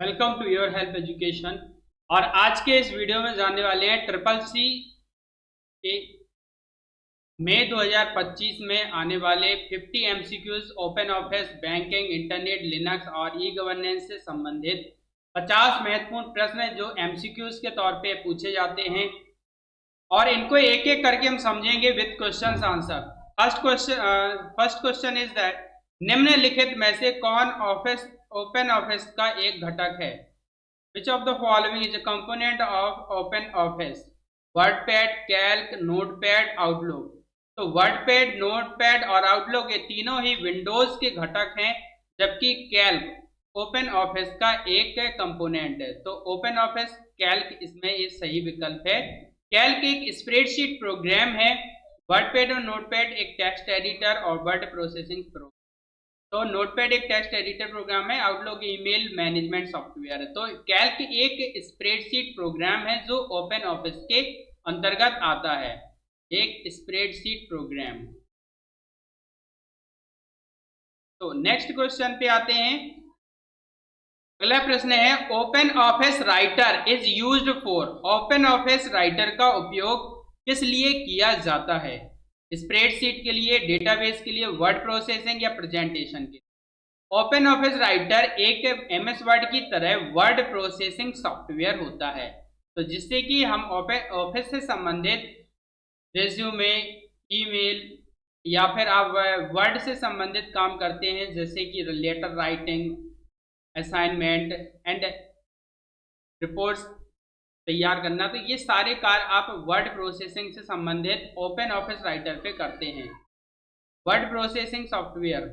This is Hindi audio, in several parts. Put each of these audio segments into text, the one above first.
Welcome to your help education. और आज के इस वीडियो में जानने वाले हैं ट्रिपल सी के मई 2025 में आने वाले 50 MCQs open office, banking, internet, Linux और ई गवर्नेंस से संबंधित 50 महत्वपूर्ण प्रश्न जो एमसीक्यूज के तौर पे पूछे जाते हैं और इनको एक एक करके हम समझेंगे with question answer. First question is that निम्नलिखित में से कौन ओपन ऑफिस का एक घटक है? Which of the following is a component of open office? WordPad, Calc, notepad, outlook. तो वर्डपैड, नोटपैड और आउटलुक ये तीनों ही विंडोज के घटक हैं, जबकि कैल्क ओपन ऑफिस का एक कंपोनेंट है। तो ओपन ऑफिस कैल्क इसमें ये सही विकल्प है। कैल्क एक स्प्रेडशीट प्रोग्राम है। वर्डपैड और नोटपैड एक टेक्स्ट एडिटर और वर्ड प्रोसेसिंग प्रोग्राम। तो नोटपैड एक टेक्स्ट एडिटर प्रोग्राम है, आउटलुक ईमेल मैनेजमेंट सॉफ्टवेयर है। तो कैल्क एक स्प्रेडशीट प्रोग्राम है जो ओपन ऑफिस के अंतर्गत आता है, एक स्प्रेडशीट प्रोग्राम। तो नेक्स्ट क्वेश्चन पे आते हैं। अगला प्रश्न है open office writer is used for. Open office writer का उपयोग किस लिए किया जाता है? स्प्रेडशीट के लिए, डेटाबेस के लिए, वर्ड प्रोसेसिंग या प्रेजेंटेशन के लिए? ओपन ऑफिस राइटर एक एमएस वर्ड की तरह वर्ड प्रोसेसिंग सॉफ्टवेयर होता है, तो जिससे कि हम ऑफिस से संबंधित रिज्यूमे, ईमेल या फिर आप वर्ड से संबंधित काम करते हैं, जैसे कि letter writing, assignment and reports तैयार करना। तो ये सारे कार्य आप वर्ड प्रोसेसिंग से संबंधित ओपन ऑफिस राइटर पे करते हैं। Word processing software,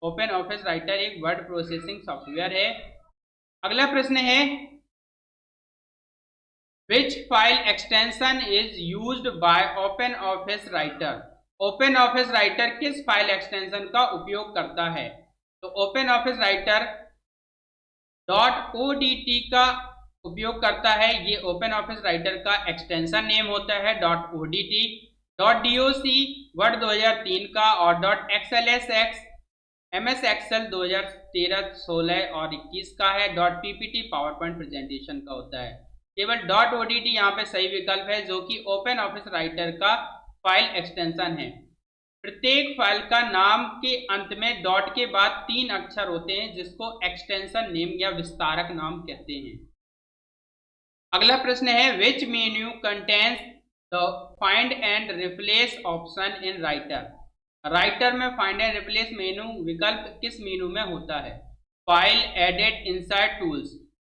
open office writer एक वर्ड प्रोसेसिंग सॉफ्टवेयर है। अगला प्रश्न है which file extension is used by open office writer. Open office writer किस फाइल एक्सटेंशन का उपयोग करता है? तो ओपन ऑफिस राइटर .odt का उपयोग करता है। ये ओपन ऑफिस राइटर का एक्सटेंशन नेम होता है .odt। .doc वर्ड 2003 का और .xlsx MS एक्सेल 2013, 16 और 21 का है। .ppt पावर पॉइंट प्रेजेंटेशन का होता है। केवल .odt यहाँ पे सही विकल्प है, जो कि ओपन ऑफिस राइटर का फाइल एक्सटेंशन है। प्रत्येक फाइल का नाम के अंत में डॉट के बाद 3 अक्षर होते हैं, जिसको एक्सटेंशन नेम या विस्तारक नाम कहते हैं। अगला प्रश्न है विच menu contains the find and replace option in writer. Writer में फाइंड एंड रिप्लेस मेनू विकल्प किस मेनू में होता है? File, edit, insert, tools.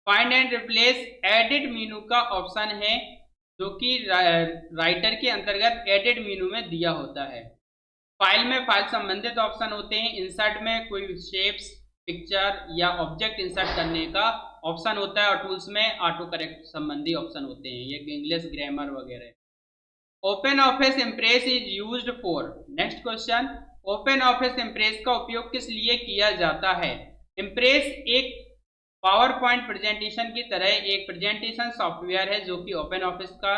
Find and replace edit मेनू का ऑप्शन है, जो कि राइटर के अंतर्गत एडिट मेनू में दिया होता है। फाइल में फाइल संबंधित ऑप्शन होते हैं। इंसर्ट में कोई शेप्स, पिक्चर या ऑब्जेक्ट इंसर्ट करने का ऑप्शन होता है और टूल्स में ऑटो करेक्ट संबंधी ऑप्शन होते हैं, ये इंग्लिश ग्रामर वगैरह। Open office impress is used for. Next question, open office impress का उपयोग किस लिए किया जाता है? इम्प्रेस एक पावर पॉइंट प्रेजेंटेशन की तरह एक प्रेजेंटेशन सॉफ्टवेयर है, जो कि ओपन ऑफिस का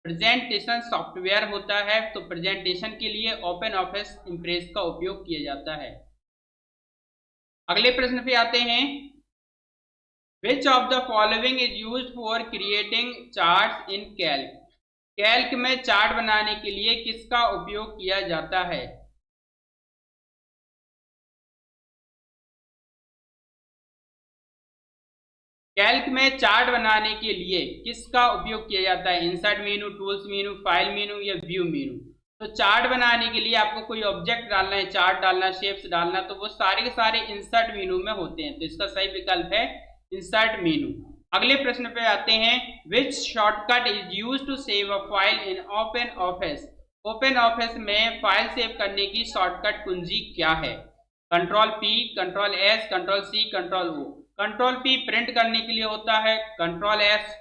प्रेजेंटेशन सॉफ्टवेयर होता है। तो प्रेजेंटेशन के लिए ओपन ऑफिस इम्प्रेस का उपयोग किया जाता है। अगले प्रश्न पे आते हैं विच of the following is used for creating charts in Calc. Calc में चार्ट बनाने के लिए किसका उपयोग किया जाता है? कैल्क में चार्ट बनाने के लिए किसका उपयोग किया जाता है? इंसर्ट मेनू, टूल्स मेनू, फाइल मेनू या व्यू मेनू। तो चार्ट बनाने के लिए आपको कोई ऑब्जेक्ट डालना है, चार्ट डालना, शेप्स डालना, तो वो सारे के सारे इंसर्ट मेनू में होते हैं। तो इसका सही विकल्प है इंसर्ट मेनू। अगले प्रश्न पे आते हैं which shortcut is used to save a file in open office. Open office में फाइल सेव करने की शॉर्टकट कुंजी क्या है? Control P, control S, control C, control O। Control P print करने के लिए होता है, कंट्रोल S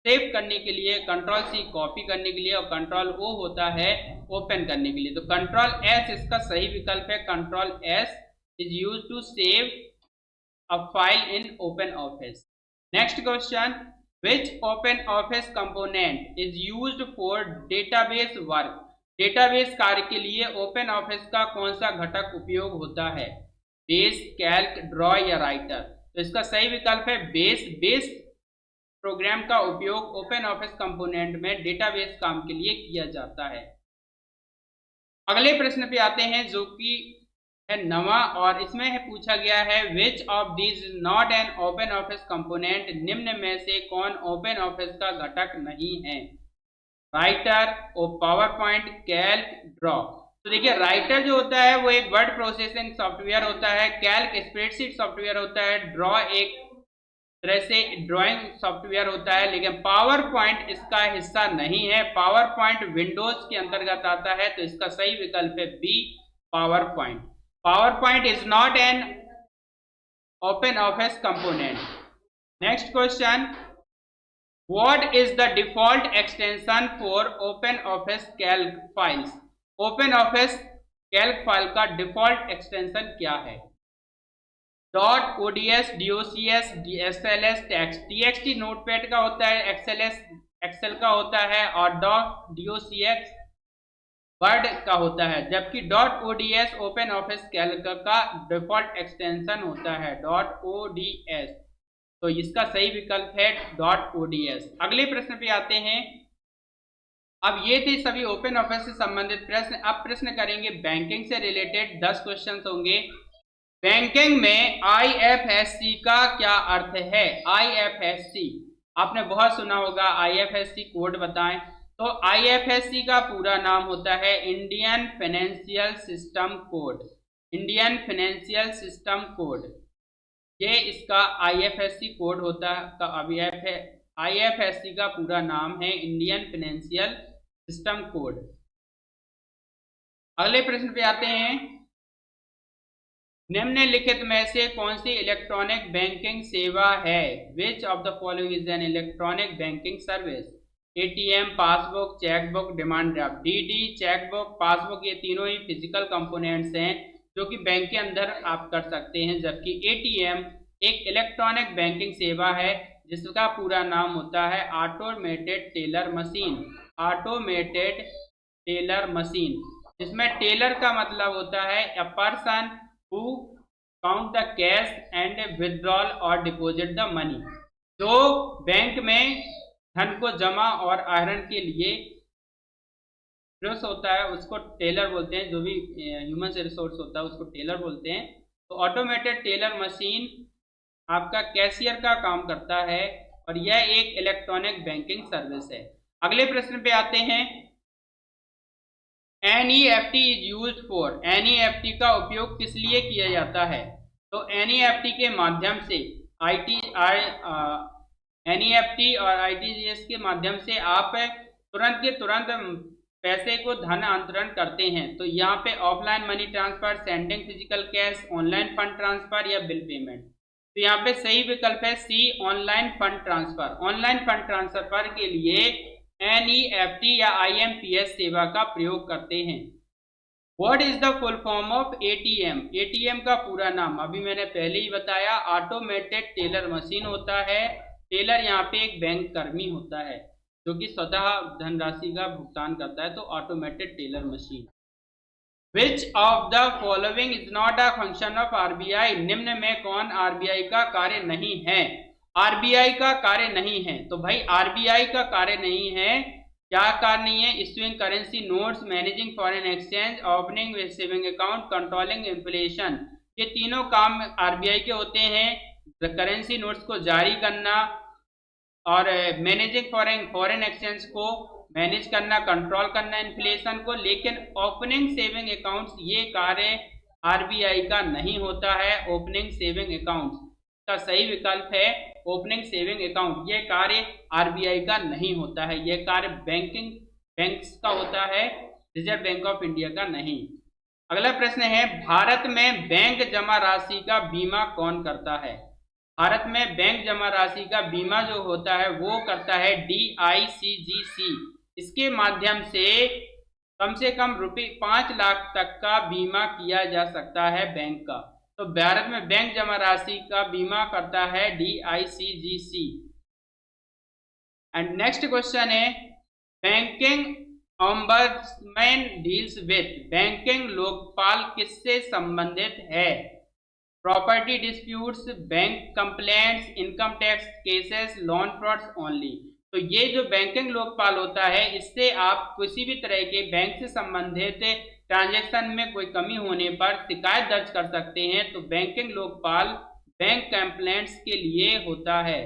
सेव करने के लिए, कंट्रोल C कॉपी करने के लिए और कंट्रोल O होता है ओपन करने के लिए। तो कंट्रोल S इसका सही विकल्प है। Control S is used to save a file in open office. Next question which open office component is used for database work. Database कार्य के लिए ओपन ऑफिस का कौन सा घटक उपयोग होता है? बेस, कैल्क, ड्रॉ या राइटर। तो इसका सही विकल्प है बेस। बेस प्रोग्राम का उपयोग ओपन ऑफिस कंपोनेंट में डेटाबेस काम के लिए किया जाता है। अगले प्रश्न पे आते हैं जो कि है नवा, और इसमें है पूछा गया है which of these not an open office component, निम्न में से कौन ओपन ऑफिस का घटक नहीं है? Writer, power point, Calc, draw. तो देखिए राइटर जो होता है वो एक वर्ड प्रोसेसिंग सॉफ्टवेयर होता है, कैल्क स्प्रेडशीट सॉफ्टवेयर होता है, ड्रॉ एक तरह से ड्राइंग सॉफ्टवेयर होता है, लेकिन पावर पॉइंट इसका हिस्सा नहीं है। पावर पॉइंट विंडोज के अंतर्गत आता है, तो इसका सही विकल्प है B, power point. Power point is not an open office component. Next question, what is the default extension for open office calc files? Open office calc file का डिफॉल्ट एक्सटेंशन क्या है? Dot ODS, DOCS, SLS, text. TXT notepad का होता है, एक्सएलएस एक्सेल का होता है, और डॉट डीओसीएस वर्ड का होता है, जबकि dot ODS open office calc का डिफॉल्ट एक्सटेंशन होता है, डॉट ओडीएस। तो इसका सही विकल्प है डॉट ओडीएस। अगले प्रश्न पे आते हैं। अब ये थे सभी ओपन ऑफिस से संबंधित प्रश्न। अब प्रश्न करेंगे बैंकिंग से रिलेटेड, 10 क्वेश्चन होंगे। बैंकिंग में आईएफएससी का क्या अर्थ है? आईएफएससी आपने बहुत सुना होगा, आईएफएससी कोड बताएं। तो आईएफएससी का पूरा नाम होता है Indian financial system code. Indian financial system code, ये इसका आईएफएससी कोड होता है। आईएफएससी का पूरा नाम है इंडियन फाइनेंशियल सिस्टम कोड। अगले प्रश्न पे आते हैं। निम्नलिखित में से कौन सी इलेक्ट्रॉनिक बैंकिंग सेवा है? Which of the following is an electronic banking service? ATM, passbook, chequebook, demand draft. DD, chequebook, passbook, ये तीनों ही फिजिकल कंपोनेंट्स हैं जो कि बैंक के अंदर आप कर सकते हैं, जबकि एटीएम एक इलेक्ट्रॉनिक बैंकिंग सेवा है जिसका पूरा नाम होता है automated teller machine. Automated teller machine, जिसमें टेलर का मतलब होता है a person who count the cash and withdrawal और डिपॉजिट द मनी। जो बैंक में धन को जमा और आहरण के लिए रिसोर्स होता है उसको टेलर बोलते हैं। जो भी ह्यूमन रिसोर्स होता है उसको टेलर बोलते हैं। तो ऑटोमेटेड टेलर मशीन आपका कैशियर का काम करता है और यह एक इलेक्ट्रॉनिक बैंकिंग सर्विस है। अगले प्रश्न पे आते हैं। NEFT is used for. NEFT का उपयोग किस लिए किया जाता है? तो एनईएफटी के माध्यम से एनईएफटी और आरटीजीएस के माध्यम से आप तुरंत के तुरंत पैसे को धन अंतरण करते हैं। तो यहाँ पे offline money transfer, sending physical cash, online fund transfer या बिल पेमेंट। तो यहाँ पे सही विकल्प है C, online fund transfer. Online fund transfer के लिए एनईएफटी या आईएमपीएस सेवा का प्रयोग करते हैं। What is the full form of ATM? ATM का पूरा नाम अभी मैंने पहले ही बताया, ऑटोमेटेड टेलर मशीन होता है। टेलर यहाँ पे एक बैंक कर्मी होता है जो कि स्वतः धनराशि का भुगतान करता है, तो automated teller machine. Which of the following is not a function of RBI? निम्न में कौन आरबीआई का कार्य नहीं है? आरबीआई का कार्य नहीं है, तो भाई आरबीआई का कार्य नहीं है, क्या कार्य नहीं है? Issuing currency notes, managing foreign exchange, opening saving account, controlling inflation. ये तीनों काम आरबीआई के होते हैं। करेंसी नोट्स को जारी करना और मैनेजिंग फॉरेन एक्सचेंज को मैनेज करना, कंट्रोल करना इन्फ्लेशन को। लेकिन ओपनिंग सेविंग अकाउंट्स ये कार्य आरबीआई का नहीं होता है। ओपनिंग सेविंग अकाउंट्स का सही विकल्प है ओपनिंग सेविंग अकाउंट। ये कार्य आरबीआई का नहीं होता है, यह कार्य बैंक्स का होता है, रिजर्व बैंक ऑफ इंडिया का नहीं। अगला प्रश्न है, भारत में बैंक जमा राशि का बीमा कौन करता है? भारत में बैंक जमा राशि का बीमा जो होता है वो करता है DICGC। इसके माध्यम से कम रुपये 5 लाख तक का बीमा किया जा सकता है बैंक का। तो भारत में बैंक जमा राशि का बीमा करता है DICGC। एंड नेक्स्ट क्वेश्चन है, banking ombudsman deals with. Banking Lokpal किससे संबंधित है? Property disputes, bank complaints, income tax cases, loan frauds only. तो ये जो बैंकिंग लोकपाल होता है, इससे आप किसी भी तरह के बैंक से संबंधित ट्रांजैक्शन में कोई कमी होने पर शिकायत दर्ज कर सकते हैं। तो बैंकिंग लोकपाल बैंक कंप्लेंट्स के लिए होता है।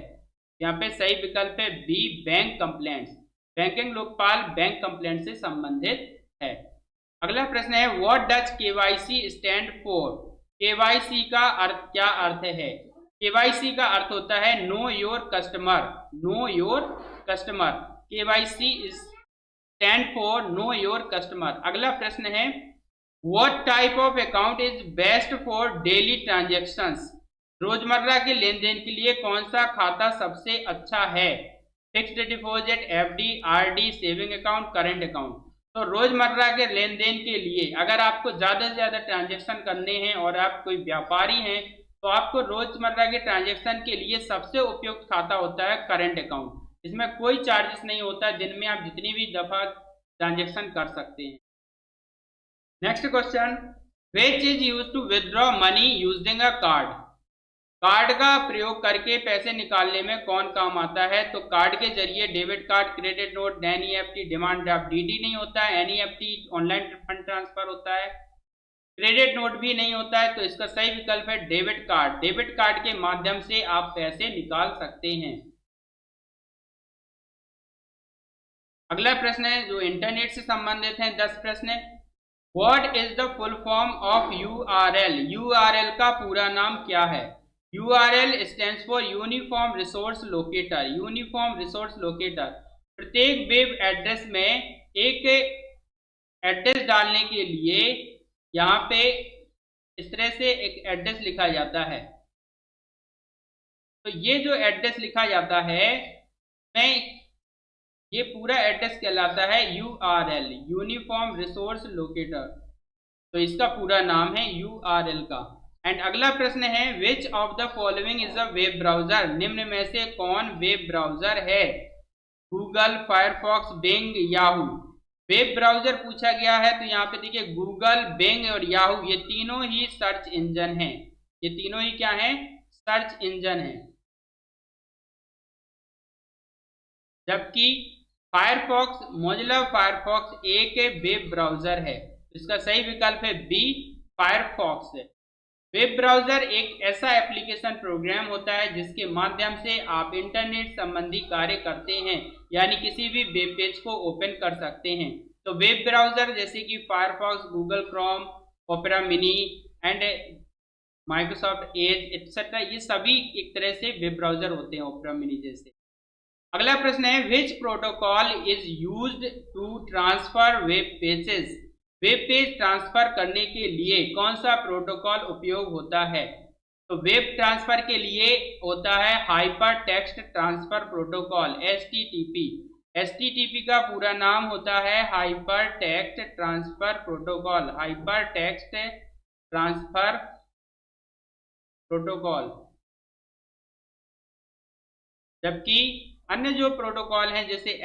यहाँ पे सही विकल्प है B, bank complaints. Banking Lokpal bank complaint से संबंधित है। अगला प्रश्न है what does KYC stand for. KYC का अर्थ क्या अर्थ है? केवाईसी का अर्थ होता है know your customer. Know your customer, KYC is stand for know your customer. अगला प्रश्न है what type of account is best for daily transactions. रोजमर्रा के लेन देन के लिए कौन सा खाता सबसे अच्छा है? Fixed deposit, FD, RD, saving account, current account. तो रोजमर्रा के लेन देन के लिए अगर आपको ज्यादा से ज्यादा ट्रांजेक्शन करने हैं और आप कोई व्यापारी हैं तो आपको रोजमर्रा के ट्रांजेक्शन के लिए सबसे उपयुक्त खाता होता है करंट अकाउंट। इसमें कोई चार्जेस नहीं होता, दिन में आप जितनी भी दफा ट्रांजेक्शन कर सकते हैं। Next question, which is used to withdraw money using a card. Card का प्रयोग करके पैसे निकालने में कौन काम आता है? तो कार्ड के जरिए debit card, credit note, NEFT, demand draft, DD नहीं होता है, एनईएफटी ऑनलाइन फंड ट्रांसफर होता है, क्रेडिट नोट भी नहीं होता है। तो इसका सही विकल्प है डेबिट कार्ड। डेबिट कार्ड के माध्यम से आप पैसे निकाल सकते हैं। अगला प्रश्न है जो इंटरनेट से संबंधित है, 10 प्रश्न है। What is the full form of URL. URL का पूरा नाम क्या है? URL stands for uniform resource locator. Uniform resource locator प्रत्येक वेब एड्रेस में एक एड्रेस डालने के लिए यहाँ पे इस तरह से एक एड्रेस लिखा जाता है। तो ये जो एड्रेस लिखा जाता है मैं ये पूरा एड्रेस कहलाता है URL, यूनिफॉर्म रिसोर्स लोकेटर। तो इसका पूरा नाम है URL का। एंड अगला प्रश्न है which of the following is a web browser. निम्न में से कौन वेब ब्राउजर है? Google, Firefox, Bing, Yahoo. Web browser पूछा गया है तो यहाँ पे देखिए गूगल, बिंग और याहू ये तीनों ही सर्च इंजन हैं। ये तीनों ही क्या हैं? सर्च इंजन है। जबकि फायरफॉक्स, मोजिला फायरफॉक्स एक वेब ब्राउजर है। इसका सही विकल्प है बी, फायरफॉक्स है। वेब ब्राउजर एक ऐसा एप्लीकेशन प्रोग्राम होता है जिसके माध्यम से आप इंटरनेट संबंधी कार्य करते हैं, यानी किसी भी वेब पेज को ओपन कर सकते हैं। तो वेब ब्राउजर जैसे कि Firefox, Google Chrome, opera mini and Microsoft Edge etcetera, ये सभी एक तरह से वेब ब्राउजर होते हैं, ओपेरा मिनी जैसे। अगला प्रश्न है which protocol is used to transfer web pages. Web page transfer करने के लिए कौन सा प्रोटोकॉल उपयोग होता है? तो वेब ट्रांसफर के लिए होता है hyper text transfer protocol, HTTP। HTTP का पूरा नाम होता है hyper text transfer protocol, hyper text transfer protocol. जबकि अन्य जो प्रोटोकॉल हैं जैसे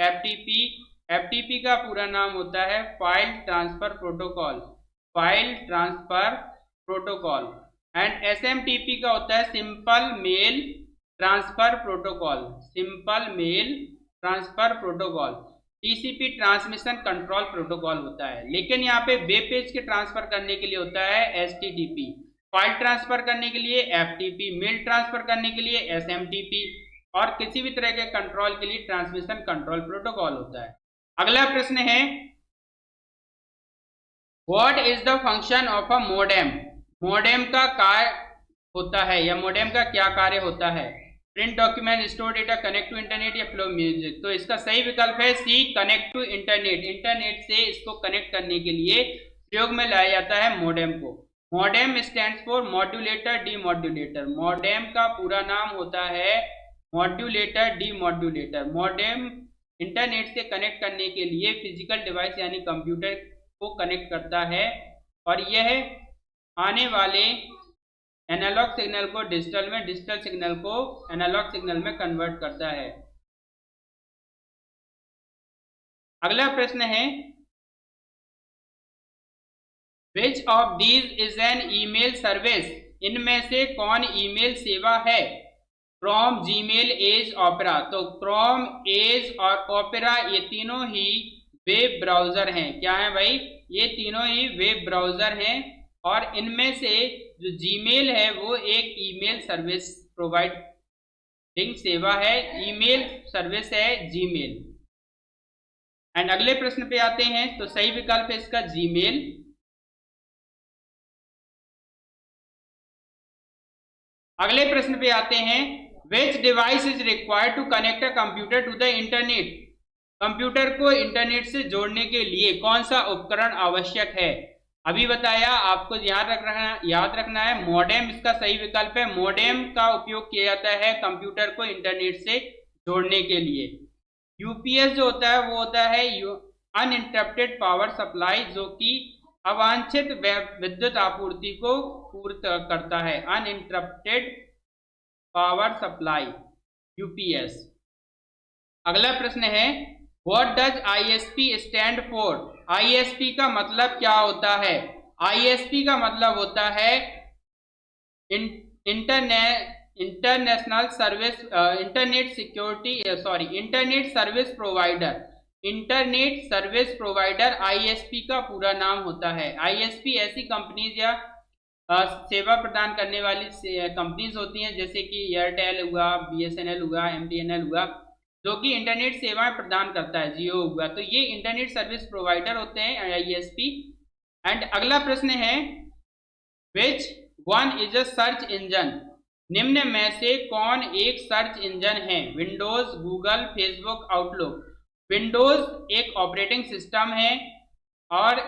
FTP का पूरा नाम होता है file transfer protocol, file transfer protocol. And SMTP का होता है simple mail transfer protocol, simple mail transfer protocol. TCP transmission control protocol होता है। लेकिन यहाँ पे वेब पेज के ट्रांसफर करने के लिए होता है HTTP, फाइल ट्रांसफर करने के लिए FTP, मेल ट्रांसफर करने के लिए SMTP और किसी भी तरह के कंट्रोल के लिए ट्रांसमिशन कंट्रोल प्रोटोकॉल होता है। अगला प्रश्न है what is the function of a modem. Modem का कार्य होता है या मोडेम का क्या कार्य होता है? Print document, store data, connect to internet या फ्लो म्यूजिक। तो इसका सही विकल्प है C, connect to internet. Internet से इसको कनेक्ट करने के लिए प्रयोग में लाया जाता है मोडेम को। Modem stands for modulator demodulator. Modem का पूरा नाम होता है मॉड्यूलेटर डीमॉड्यूलेटर। मोडेम इंटरनेट से कनेक्ट करने के लिए फिजिकल डिवाइस यानी कंप्यूटर को कनेक्ट करता है और यह आने वाले एनालॉग सिग्नल को डिजिटल में, डिजिटल सिग्नल को एनालॉग सिग्नल में कन्वर्ट करता है। अगला प्रश्न है which of these is an email service. इनमें से कौन ईमेल सेवा है? Chrome, Gmail, Edge, opera. तो क्रोम, एज और ओपेरा ये तीनों ही वेब ब्राउजर हैं। क्या है भाई? ये तीनों ही वेब ब्राउजर हैं और इनमें से जो जीमेल है वो एक ईमेल सर्विस प्रोवाइडिंग सेवा है, ईमेल सर्विस है जीमेल। एंड अगले प्रश्न पे आते हैं। तो सही विकल्प है इसका जीमेल। अगले प्रश्न पे आते हैं। Which device is required to connect a computer to the internet? Computer को इंटरनेट से जोड़ने के लिए कौन सा उपकरण आवश्यक है? अभी बताया, आपको याद रखना है मॉडेम इसका सही विकल्प है। मॉडेम का उपयोग किया जाता है कंप्यूटर को इंटरनेट से जोड़ने के लिए। यूपीएस जो होता है वो होता है अनइंटरप्टेड पावर सप्लाई, जो कि अवांछित विद्युत आपूर्ति को पूर्ण करता है। Uninterrupted power supply, UPS. अगला प्रश्न है what does ISP stand for? ISP का मतलब क्या होता है? आईएसपी का मतलब होता है international service internet service provider. Internet service provider ISP का पूरा नाम होता है। आईएसपी ऐसी कंपनीज या सेवा प्रदान करने वाली कंपनीज होती हैं, जैसे कि एयरटेल हुआ, बीएसएनएल हुआ, एमटीएनएल हुआ, जो कि इंटरनेट सेवाएं प्रदान करता है, जियो हुआ। तो ये इंटरनेट सर्विस प्रोवाइडर होते हैं आईएसपी। एंड अगला प्रश्न है which one is a search engine? निम्न में से कौन एक सर्च इंजन है? Windows, Google, Facebook, outlook. Windows एक ऑपरेटिंग सिस्टम है और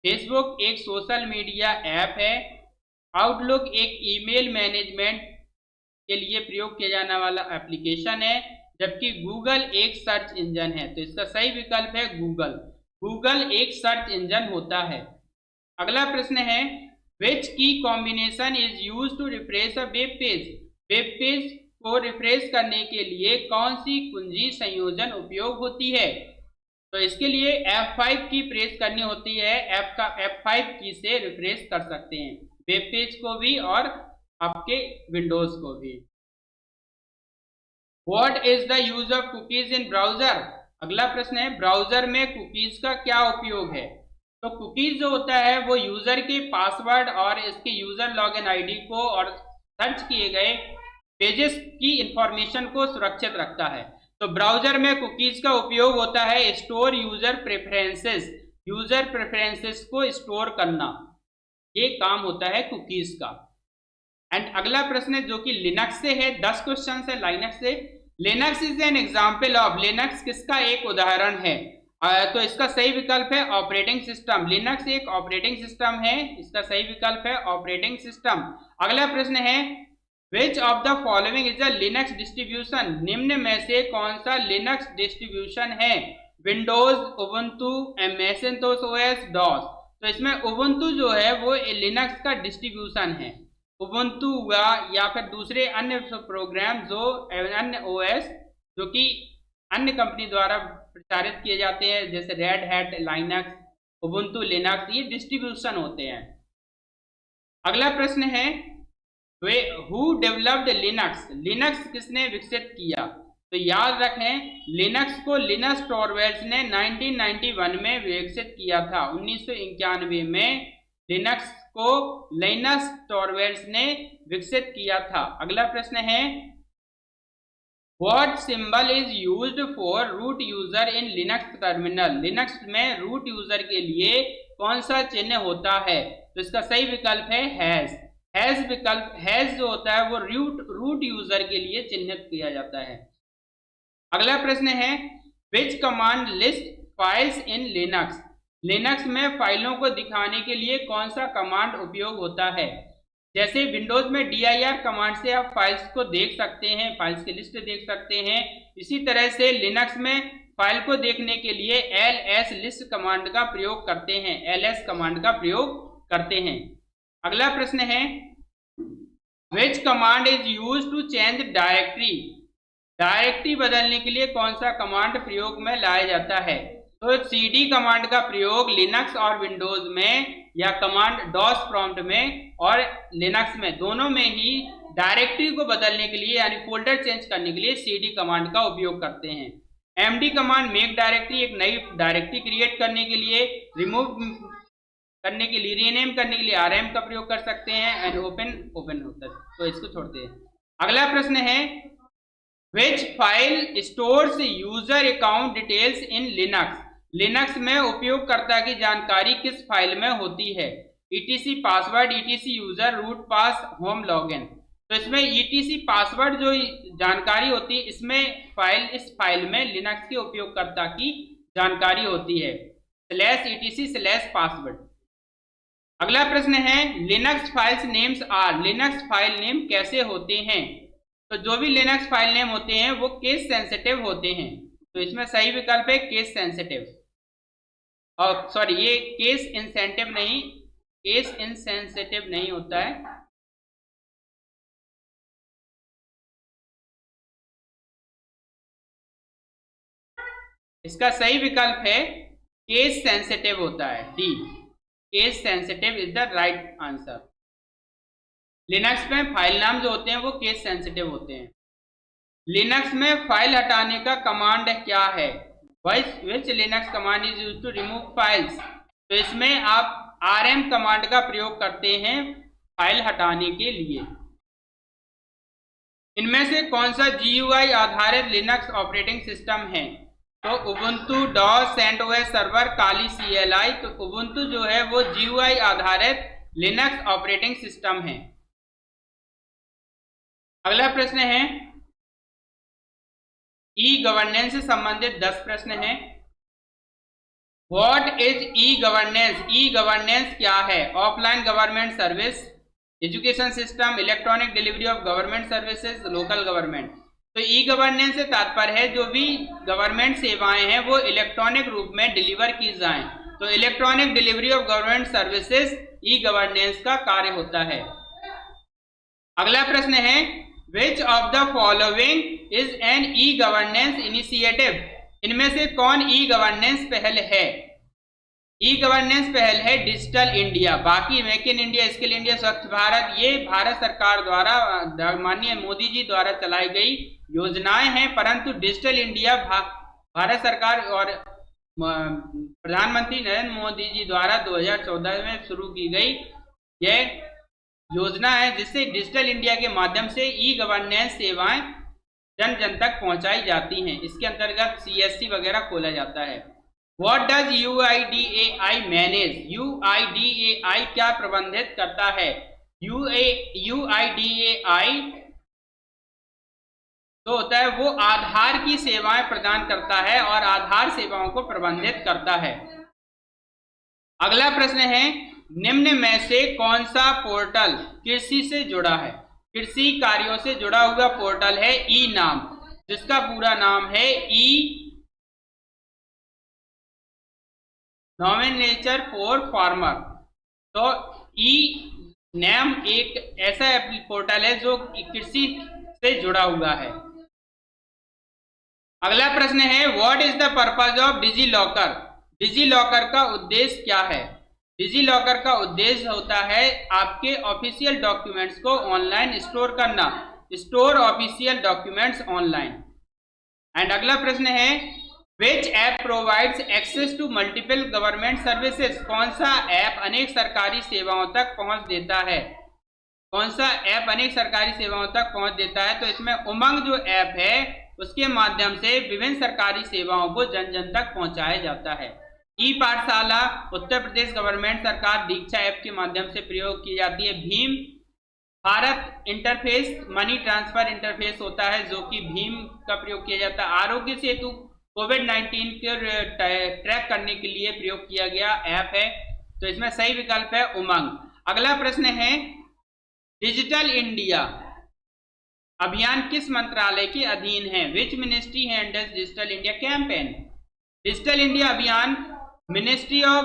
फेसबुक एक सोशल मीडिया ऐप है। आउटलुक एक ईमेल मैनेजमेंट के लिए प्रयोग किया जाने वाला एप्लीकेशन है, जबकि गूगल एक सर्च इंजन है। तो इसका सही विकल्प है गूगल। गूगल एक सर्च इंजन होता है। अगला प्रश्न है which key combination is used to refresh a web page? Web page को रिफ्रेश करने के लिए कौन सी कुंजी संयोजन उपयोग होती है? तो इसके लिए F5 की प्रेस करनी होती है। F5 की से रिफ्रेश कर सकते हैं वेब पेज को भी और आपके विंडोज को भी। What is the use of cookies in browser? अगला प्रश्न है ब्राउजर में कुकीज का क्या उपयोग है? तो कुकीज जो होता है वो यूजर के पासवर्ड और इसके यूजर लॉगिन आईडी को और सर्च किए गए पेजेस की इंफॉर्मेशन को सुरक्षित रखता है। तो ब्राउजर में कुकीज का उपयोग होता है store user preferences. User preferences को स्टोर करना, ये काम होता है कुकीज का। एंड अगला प्रश्न जो कि लिनक्स से है, 10 क्वेश्चन है लिनक्स से। Linux is an example of. Linux किसका एक उदाहरण है? तो इसका सही विकल्प है ऑपरेटिंग सिस्टम। लिनक्स एक ऑपरेटिंग सिस्टम है, इसका सही विकल्प है ऑपरेटिंग सिस्टम। अगला प्रश्न है which of the following is a Linux distribution? निम्न में से कौन सा लिनक्स डिस्ट्रीब्यूशन है? Windows, Ubuntu, Macintosh OS, DOS. तो इसमें उबुंटू जो है वो लिनक्स का डिस्ट्रीब्यूशन है। उबुंटू हुआ या फिर दूसरे अन्य प्रोग्राम जो अन्य ओएस जो कि अन्य कंपनी द्वारा प्रचारित किए जाते हैं, जैसे red hat, Linux, Ubuntu Linux, ये डिस्ट्रीब्यूशन होते हैं। अगला प्रश्न है हु डेवलप्ड लिनक्स? लिनक्स किसने विकसित किया? तो याद रखें लिनक्स को लिनस टॉरवेल्स ने 1991 में विकसित किया था। 1991 में लिनक्स को लिनस टॉरवेल्स ने विकसित किया था। अगला प्रश्न है what symbol is used for root user in Linux terminal? Linux में रूट यूजर के लिए कौन सा चिन्ह होता है? तो इसका सही विकल्प है हैश। हैश जो होता है वो रूट यूजर के लिए चिन्हित किया जाता है। अगला प्रश्न है which command list files in Linux? Linux में फाइलों को दिखाने के लिए कौन सा कमांड उपयोग होता है? जैसे विंडोज में dir कमांड से आप फाइल्स को देख सकते हैं, फाइल्स की लिस्ट देख सकते हैं। इसी तरह से लिनक्स में फाइल को देखने के लिए ls लिस्ट कमांड का प्रयोग करते हैं, ls कमांड का प्रयोग करते हैं। अगला प्रश्न है which command is used to change directory? Directory बदलने के लिए कौन सा कमांड प्रयोग में लाया जाता है? तो cd कमांड का प्रयोग लिनक्स और विंडोज में या कमांड डॉस प्रॉम्प्ट में और लिनक्स में दोनों में ही डायरेक्टरी को बदलने के लिए यानी फोल्डर चेंज करने के लिए cd कमांड का उपयोग करते हैं। md कमांड मेक डायरेक्टरी एक नई डायरेक्टरी क्रिएट करने के लिए, रिमूव करने के लिए, रीनेम करने के लिए rm का प्रयोग कर सकते हैं। एंड ओपन होता है, तो इसको छोड़ते हैं। अगला प्रश्न है which file stores user account details in Linux. Linux में उपयोगकर्ता की जानकारी किस फाइल में होती है? etc password, etc user, root pass, home login. तो इसमें etc पासवर्ड जो जानकारी होती है इस फाइल में लिनक्स के उपयोगकर्ता की जानकारी होती है /etc/password। अगला प्रश्न है Linux files names are. Linux file name कैसे होते हैं? तो जो भी लिनक्स फाइल नेम होते हैं वो केस सेंसिटिव होते हैं। तो इसमें सही विकल्प है केस सेंसिटिव, और सॉरी ये केस इंसेंटिव नहीं, केस इनसेंसिटिव नहीं होता है। इसका सही विकल्प है केस सेंसिटिव होता है, D, case sensitive is the right answer. Linux में फाइल नाम जो होते हैं वो केस सेंसिटिव होते हैं। लिनक्स में फाइल हटाने का कमांड क्या है? Which Linux command is used to remove files. तो इसमें आप rm कमांड का प्रयोग करते हैं फाइल हटाने के लिए। इनमें से कौन सा GUI आधारित लिनक्स ऑपरेटिंग सिस्टम है? तो उबुंटू, डॉस, सेंटोस सर्वर, काली CLI। तो उबुंटू जो है वो GUI आधारित लिनक्स ऑपरेटिंग सिस्टम है। अगला प्रश्न है ई गवर्नेंस से संबंधित 10 प्रश्न हैं। What is E governance? E governance क्या है? Offline government service, education system, electronic delivery of government services, local government. तो ई गवर्नेंस से तात्पर्य है जो भी गवर्नमेंट सेवाएं हैं वो इलेक्ट्रॉनिक रूप में डिलीवर की जाएं। तो electronic delivery of government services e governance का कार्य होता है। अगला प्रश्न है which of the following is an e governance initiative. इनमें से कौन ई गवर्नेंस पहल है? ई गवर्नेंस पहल है डिजिटल इंडिया। बाकी make in India, skill India, स्वच्छ भारत ये भारत सरकार द्वारा माननीय मोदी जी द्वारा चलाई गई योजनाएं हैं, परंतु डिजिटल इंडिया भारत सरकार और प्रधानमंत्री नरेंद्र मोदी जी द्वारा 2014 में शुरू की गई यह योजना है जिससे डिजिटल इंडिया के माध्यम से ई गवर्नेंस सेवाएं जन जन तक पहुंचाई जाती हैं। इसके अंतर्गत CSC वगैरह खोला जाता है। What does UIDAI manage? UIDAI क्या प्रबंधित करता है? UIDAI तो होता है वो आधार की सेवाएं प्रदान करता है और आधार सेवाओं को प्रबंधित करता है। अगला प्रश्न है निम्न में से कौन सा पोर्टल कृषि से जुड़ा है? कृषि कार्यों से जुड़ा हुआ पोर्टल है ई नाम, जिसका पूरा नाम है ई नॉमिनेचर फॉर फार्मर। तो ई नाम एक ऐसा पोर्टल है जो कृषि से जुड़ा हुआ है। अगला प्रश्न है what is the purpose of DigiLocker? DigiLocker का उद्देश्य क्या है? डिजी लॉकर का उद्देश्य होता है आपके ऑफिशियल डॉक्यूमेंट्स को ऑनलाइन स्टोर करना, store official documents online. And अगला प्रश्न है which app provides access to multiple government services? कौन सा ऐप अनेक सरकारी सेवाओं तक पहुंच देता है? कौन सा ऐप अनेक सरकारी सेवाओं तक पहुंच देता है? तो इसमें उमंग जो ऐप है उसके माध्यम से विभिन्न सरकारी सेवाओं को जन जन तक पहुंचाया जाता है। ई पाठशाला उत्तर प्रदेश गवर्नमेंट सरकार दीक्षा ऐप के माध्यम से प्रयोग की जाती है। Bhim Bharat interface money transfer interface होता है जो कि भीम का प्रयोग किया जाता है। आरोग्य सेतु कोविड-19 के ट्रैक करने के लिए प्रयोग किया गया ऐप है। तो इसमें सही विकल्प है उमंग। अगला प्रश्न है डिजिटल इंडिया अभियान किस मंत्रालय के अधीन है? Which ministry handles digital India campaign? Digital India अभियान ministry of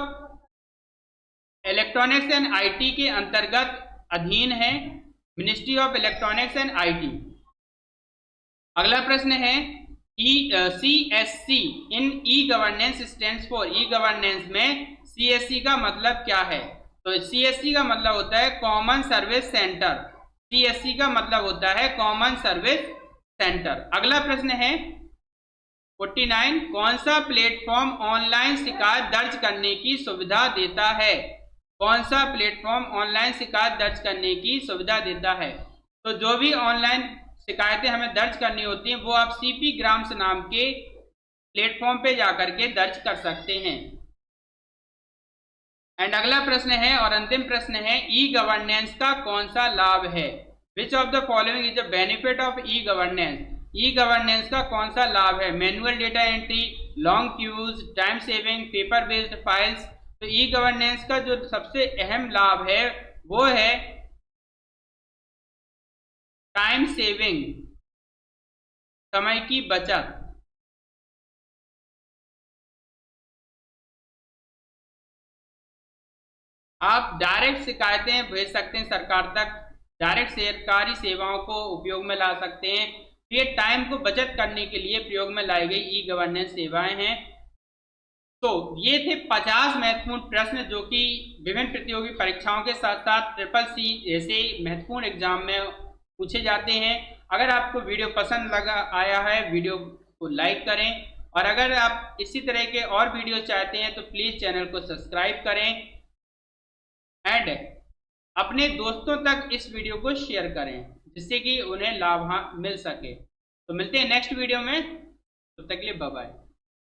electronics and IT के अंतर्गत अधीन है, ministry of electronics and IT. अगला प्रश्न है CSC in E governance stands for. E governance में CSC का मतलब क्या है? तो तो CSC का मतलब होता है कॉमन सर्विस सेंटर, CSC का मतलब होता है कॉमन सर्विस सेंटर। अगला प्रश्न है 49, कौन सा प्लेटफॉर्म ऑनलाइन शिकायत दर्ज करने की सुविधा देता है? कौन सा प्लेटफॉर्म ऑनलाइन शिकायत दर्ज करने की सुविधा देता है? तो जो भी ऑनलाइन शिकायतें हमें दर्ज करनी होती हैं वो आप CP ग्राम्स नाम के प्लेटफॉर्म पे जाकर के दर्ज कर सकते हैं। एंड अगला प्रश्न है और अंतिम प्रश्न है, ई गवर्नेंस का कौन सा लाभ है? Which of the following is the benefit of e governance? E governance का कौन सा लाभ है? Manual data entry, long queues, time saving, paper based files. तो ई गवर्नेंस का जो सबसे अहम लाभ है वो है टाइम सेविंग, समय की बचत। आप डायरेक्ट शिकायतें भेज सकते हैं सरकार तक, डायरेक्ट सरकारी सेवाओं को उपयोग में ला सकते हैं। ये टाइम को बचत करने के लिए प्रयोग में लाई गई ई गवर्नेंस सेवाएं हैं। तो ये थे 50 महत्वपूर्ण प्रश्न जो कि विभिन्न प्रतियोगी परीक्षाओं के साथ साथ CCC जैसे महत्वपूर्ण एग्जाम में पूछे जाते हैं। अगर आपको वीडियो पसंद आया है, वीडियो को लाइक करें, और अगर आप इसी तरह के और वीडियो चाहते हैं तो प्लीज चैनल को सब्सक्राइब करें एंड अपने दोस्तों तक इस वीडियो को शेयर करें जिससे कि उन्हें लाभ मिल सके। तो मिलते हैं नेक्स्ट वीडियो में, तब तक के लिए बाय बाय।